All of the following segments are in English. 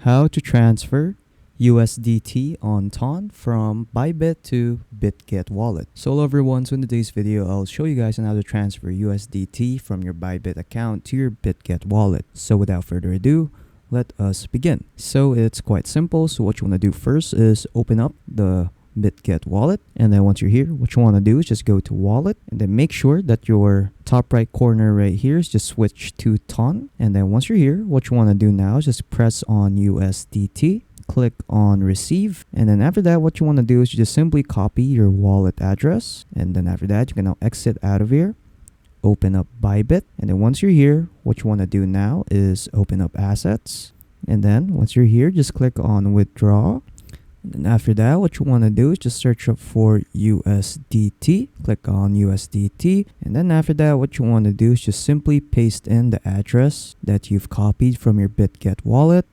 How to transfer USDT on TON from Bybit to Bitget Wallet. So hello everyone, so in today's video I'll show you guys on how to transfer USDT from your Bybit account to your Bitget wallet. So without further ado, let us begin. So it's quite simple. So what you want to do first is open up the Bitget wallet, and then once you're here, what you want to do is just go to wallet, and then make sure that your top right corner right here is just switch to TON. And then once you're here, what you want to do now is just press on USDT, click on receive, and then after that what you want to do is you just simply copy your wallet address, and then after that you can now exit out of here, open up Bybit, and then once you're here, what you want to do now is open up assets, and then once you're here, just click on withdraw. And then after that, what you want to do is just search up for USDT, click on USDT, and then after that, what you want to do is just simply paste in the address that you've copied from your Bitget wallet.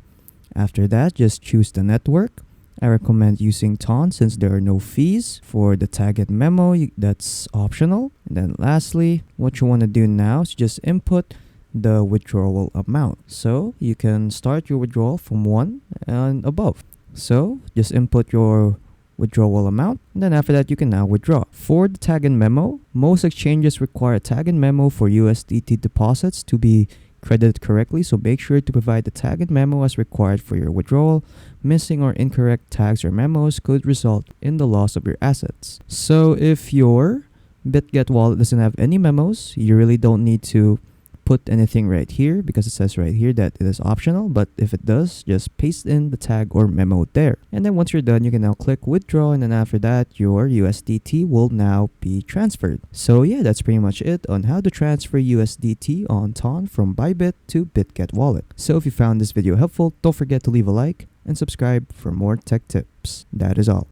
After that, just choose the network. I recommend using TON since there are no fees. For the tag and memo, that's optional. And then lastly, what you want to do now is just input the withdrawal amount. So you can start your withdrawal from 1 and above. So just input your withdrawal amount, and then after that you can now withdraw. For the tag and memo, most exchanges require a tag and memo for USDT deposits to be credited correctly, so make sure to provide the tag and memo as required for your withdrawal. Missing or incorrect tags or memos could result in the loss of your assets. So if your Bitget wallet doesn't have any memos, you really don't need to put anything right here because it says right here that it is optional, but if it does, just paste in the tag or memo there. And then once you're done, you can now click withdraw, and then after that your USDT will now be transferred. So yeah, that's pretty much it on how to transfer USDT on TON from Bybit to Bitget wallet. So if you found this video helpful, don't forget to leave a like and subscribe for more tech tips. That is all.